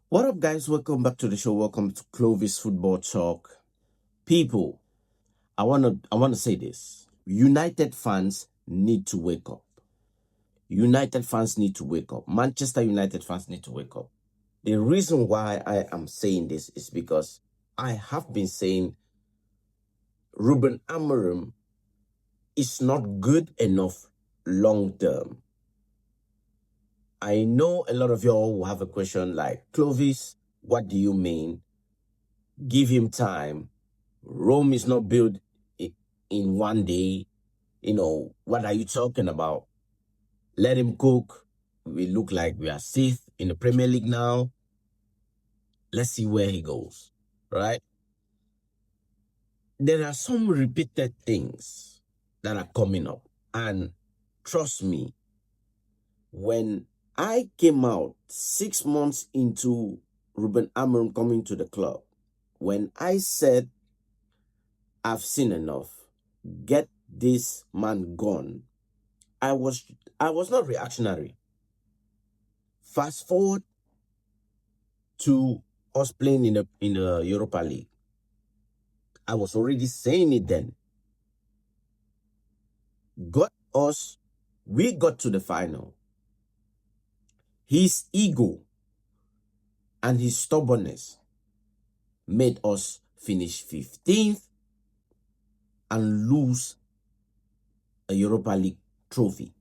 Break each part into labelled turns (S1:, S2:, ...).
S1: What up, guys? Welcome back to the show. Welcome to Clovis Football Talk. People, I wanna say this. United fans need to wake up. United fans need to wake up. Manchester United fans need to wake up. The reason why I am saying this is because I have been saying Ruben Amorim is not good enough long term. I know a lot of y'all will have a question like, Clovis, what do you mean? Give him time. Rome is not built in one day. What are you talking about? Let him cook. We look like we are sixth in the Premier League now. Let's see where he goes, right? There are some repeated things that are coming up. And trust me, when I came out 6 months into Ruben Amorim coming to the club, when I said, I've seen enough, get this man gone, I was not reactionary. Fast forward to us playing in the Europa League. I was already saying it then. We got to the final. His ego and his stubbornness made us finish 15th and lose a Europa League trophy.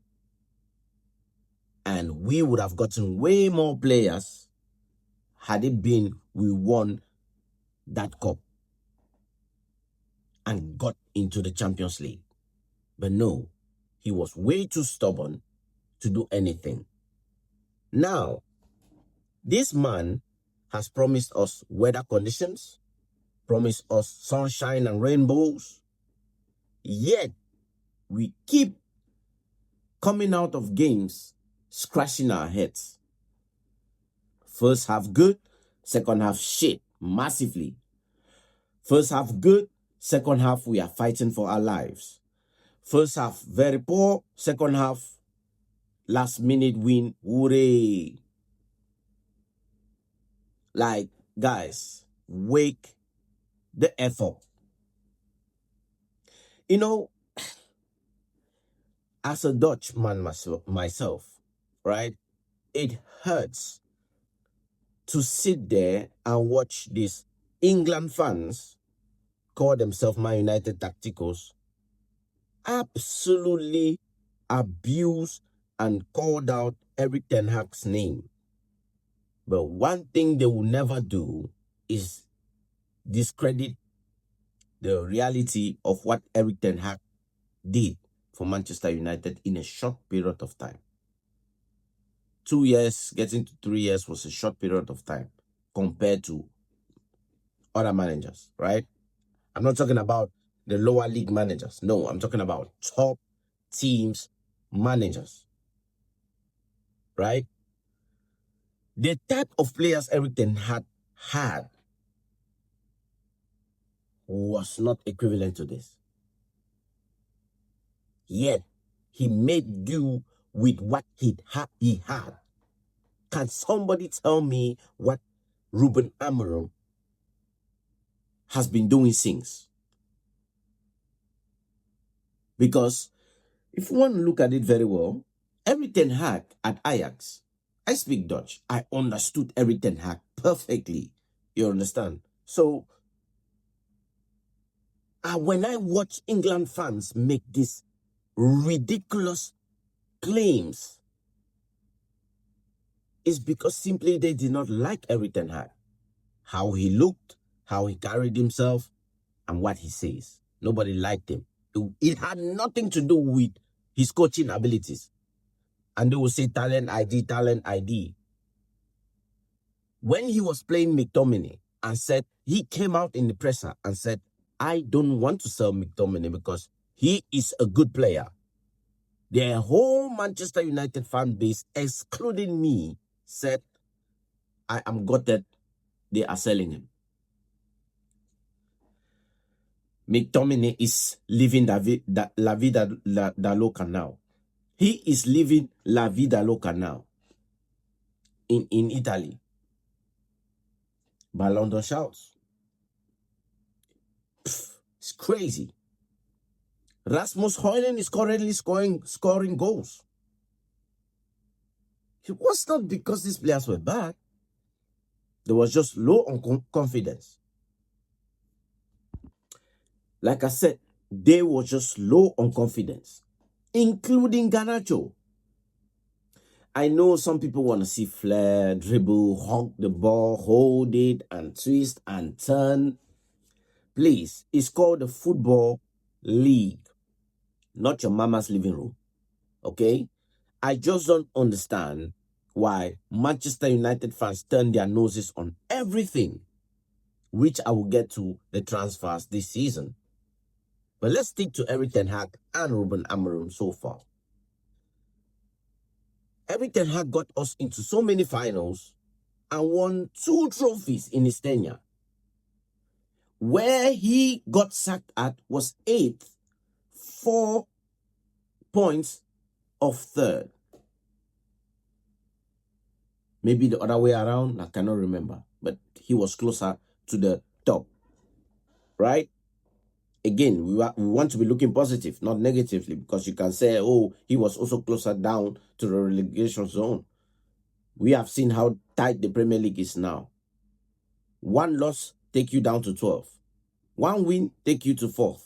S1: And we would have gotten way more players had it been we won that cup and got into the Champions League. But no, he was way too stubborn to do anything. Now, this man has promised us weather conditions, promised us sunshine and rainbows, yet we keep coming out of games scratching our heads. First half good, second half shit, massively. First half good, second half we are fighting for our lives. First half very poor, second half last minute win, hooray. Like, guys, wake the F up. As a Dutchman myself, right, it hurts to sit there and watch these England fans call themselves Man United tacticals absolutely abuse and called out Erik ten Hag's name. But one thing they will never do is discredit the reality of what Erik ten Hag did for Manchester United in a short period of time. 2 years, getting to 3 years was a short period of time compared to other managers, right? I'm not talking about the lower league managers. No, I'm talking about top teams managers, right? The type of players Erik ten Hag had was not equivalent to this. Yet, he made do with what he had. Can somebody tell me what Ruben Amorim has been doing since? Because if you want to look at it very well, Erik ten Hag at Ajax, I speak Dutch. I understood Erik ten Hag perfectly. You understand? So, when I watch England fans make these ridiculous claims, it's because simply they did not like Erik ten Hag. How he looked, how he carried himself, and what he says. Nobody liked him. It had nothing to do with his coaching abilities. And they will say talent ID, talent ID. When he was playing McTominay and said, he came out in the presser and said, I don't want to sell McTominay because he is a good player. The whole Manchester United fan base, excluding me, said, I am gutted they are selling him. McTominay is living la vida loca now. He is living la vida loca now in Italy. by London shouts. It's crazy. Rasmus Højlund is currently scoring goals. It was not because these players were bad. They was just low on confidence. Like I said, they were just low on confidence, including Garnacho. I know some people want to see flair, dribble, hug the ball, hold it, and twist and turn. Please, it's called the Football League, not your mama's living room. Okay? I just don't understand why Manchester United fans turn their noses on everything, which I will get to the transfers this season. But let's stick to Erik ten Hag and Ruben Amorim so far. Erik ten Hag got us into so many finals and won 2 trophies in his tenure. Where he got sacked at was 8th, 4 points of 3rd. Maybe the other way around, I cannot remember. But he was closer to the top. Right? Again, we want to be looking positive, not negatively, because you can say, oh, he was also closer down to the relegation zone. We have seen how tight the Premier League is now. 1 loss take you down to 12. 1 win take you to 4th.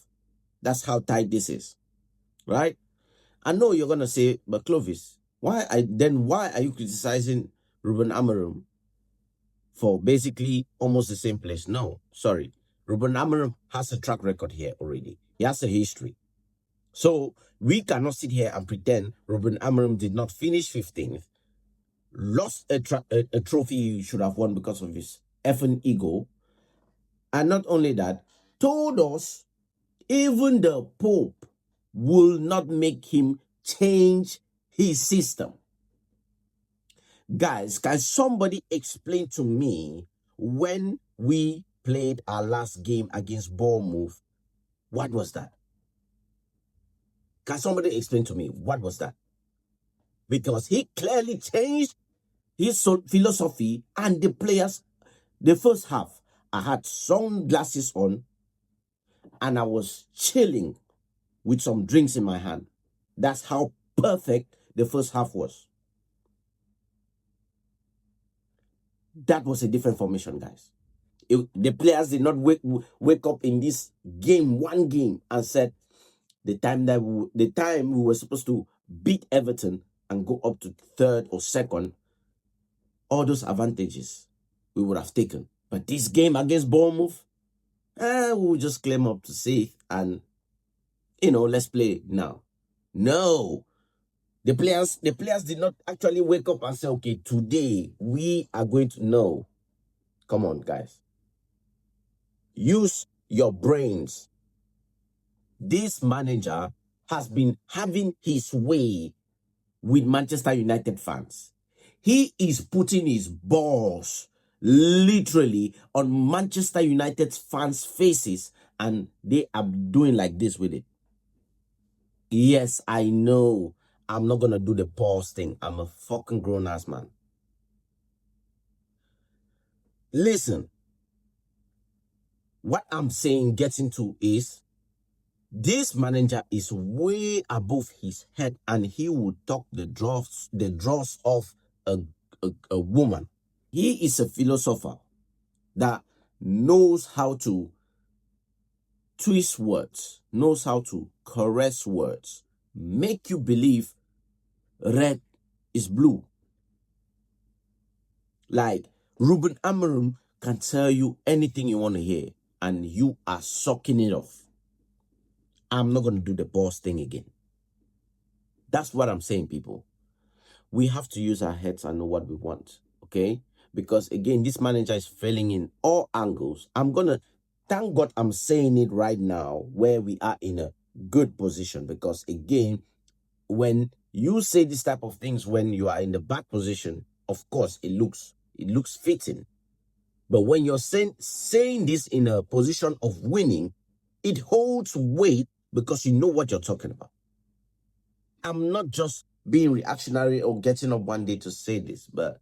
S1: That's how tight this is. Right? I know you're going to say, but Clovis, why are you criticizing Ruben Amorim for basically almost the same place? No, sorry. Ruben Amorim has a track record here already. He has a history. So we cannot sit here and pretend Ruben Amorim did not finish 15th, lost a trophy he should have won because of his effing ego, and not only that, told us even the Pope will not make him change his system. Guys, can somebody explain to me when we played our last game against Bournemouth, what was that? Can somebody explain to me what was that? Because he clearly changed his philosophy and the players. The first half, I had sunglasses on and I was chilling with some drinks in my hand. That's how perfect the first half was. That was a different formation, guys. The players did not wake up in this one game, and said the time we were supposed to beat Everton and go up to 3rd or 2nd, all those advantages we would have taken. But this game against Bournemouth, we will just claim up to 6th and, let's play now. No. The players did not actually wake up and say, okay, today we are going to know. Come on, guys. Use your brains. This manager has been having his way with Manchester United fans. He is putting his balls literally on Manchester United fans' faces, and they are doing like this with it. Yes, I know. I'm not going to do the pause thing. I'm a fucking grown-ass man. Listen. What I'm saying, getting to is, this manager is way above his head, and he will talk the draws of a woman. He is a philosopher that knows how to twist words, knows how to caress words, make you believe red is blue. Like, Ruben Amorim can tell you anything you want to hear, and you are sucking it off. I'm not going to do the boss thing again. That's what I'm saying, people. We have to use our heads and know what we want, okay? Because, again, this manager is failing in all angles. Thank God I'm saying it right now where we are in a good position. Because, again, when you say this type of things when you are in the bad position, of course, it looks fitting. But when you're saying this in a position of winning, it holds weight because you know what you're talking about. I'm not just being reactionary or getting up one day to say this, but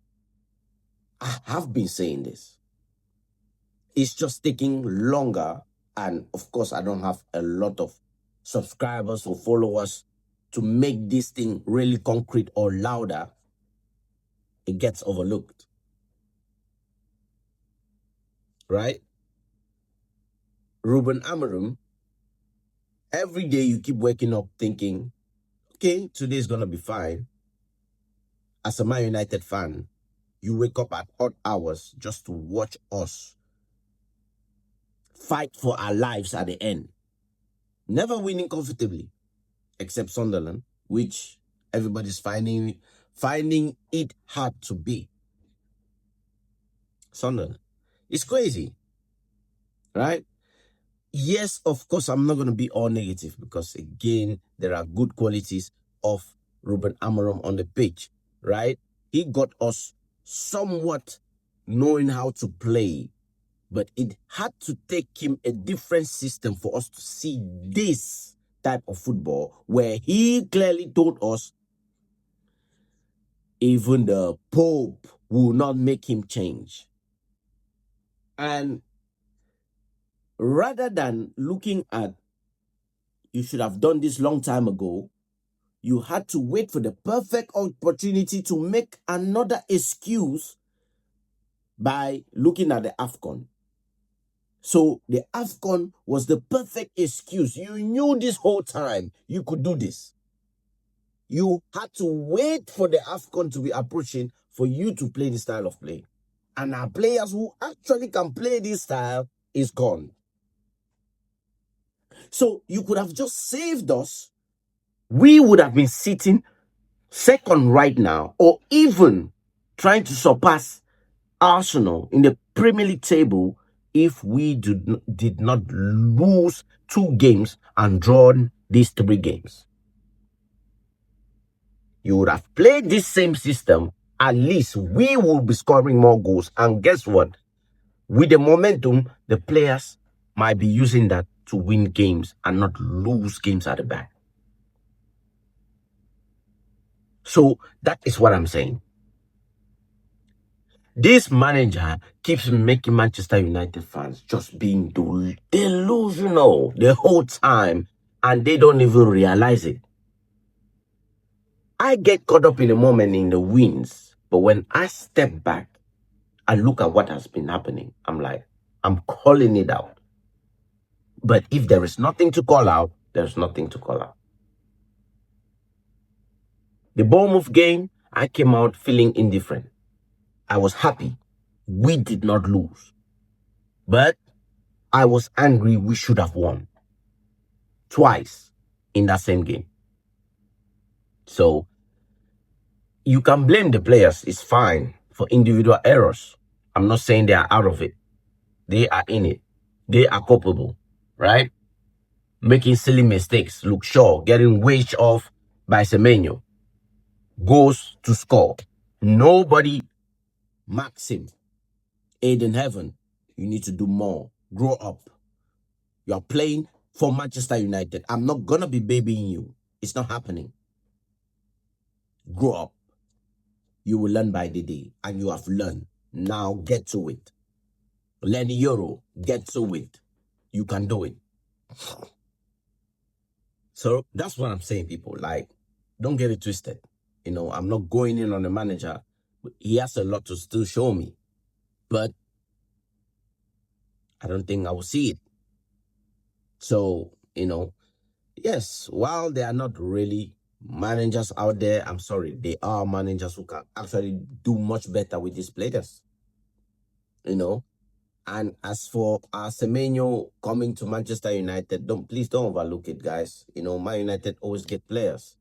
S1: I have been saying this. it's just taking longer. And of course, I don't have a lot of subscribers or followers to make this thing really concrete or louder. It gets overlooked. Right? Ruben Amorim, every day you keep waking up thinking, okay, today's going to be fine. As a Man United fan, you wake up at odd hours just to watch us fight for our lives at the end. Never winning comfortably, except Sunderland, which everybody's finding it hard to beat. Sunderland. It's crazy, right? Yes, of course, I'm not going to be all negative because, again, there are good qualities of Ruben Amorim on the pitch, right? He got us somewhat knowing how to play, but it had to take him a different system for us to see this type of football where he clearly told us even the Pope will not make him change. And rather than looking at, you should have done this long time ago, you had to wait for the perfect opportunity to make another excuse by looking at the AFCON. So the AFCON was the perfect excuse. You knew this whole time you could do this. You had to wait for the AFCON to be approaching for you to play this style of play. And our players who actually can play this style is gone. So you could have just saved us. We would have been sitting second right now, or even trying to surpass Arsenal in the Premier League table if we did not lose 2 games and drawn these 3 games. You would have played this same system, at least we will be scoring more goals. And guess what? With the momentum, the players might be using that to win games and not lose games at the back. So that is what I'm saying. This manager keeps making Manchester United fans just being delusional the whole time, and they don't even realize it. I get caught up in the moment in the wins, but when I step back and look at what has been happening, I'm like, I'm calling it out. But if there is nothing to call out, there's nothing to call out. The Bournemouth game, I came out feeling indifferent. I was happy. We did not lose. But I was angry we should have won. Twice in that same game. So you can blame the players. It's fine for individual errors. I'm not saying they are out of it. They are in it. They are culpable, right? Making silly mistakes. Look, Shaw getting waged off by Semenyo. Goes to score. Nobody marks him. Aid in heaven. You need to do more. Grow up. You are playing for Manchester United. I'm not going to be babying you. It's not happening. Grow up. You will learn by the day. And you have learned. Now get to it. Lenny Euro, get to it. You can do it. So that's what I'm saying, people. Like, don't get it twisted. You know, I'm not going in on the manager. He has a lot to still show me. But I don't think I will see it. So, you know, yes, while there are not really managers out there, I'm sorry, they are managers who can actually do much better with these players. You know, and as for Semenyo coming to Manchester United, please don't overlook it, guys. You know, Man United always get players.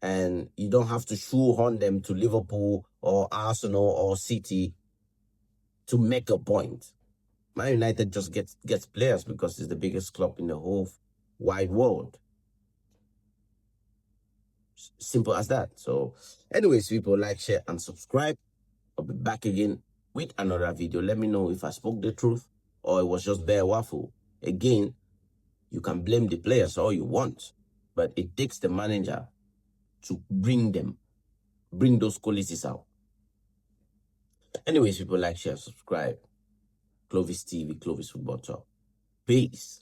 S1: And you don't have to shoehorn them to Liverpool or Arsenal or City to make a point. Man United just gets players because it's the biggest club in the whole wide world. Simple as that. So, anyways, people, like, share, and subscribe. I'll be back again with another video. Let me know if I spoke the truth or it was just bare waffle. Again, you can blame the players all you want, but it takes the manager to bring those qualities out. Anyways, people, like, share, subscribe. Clovis TV, Clovis Football Talk. Peace.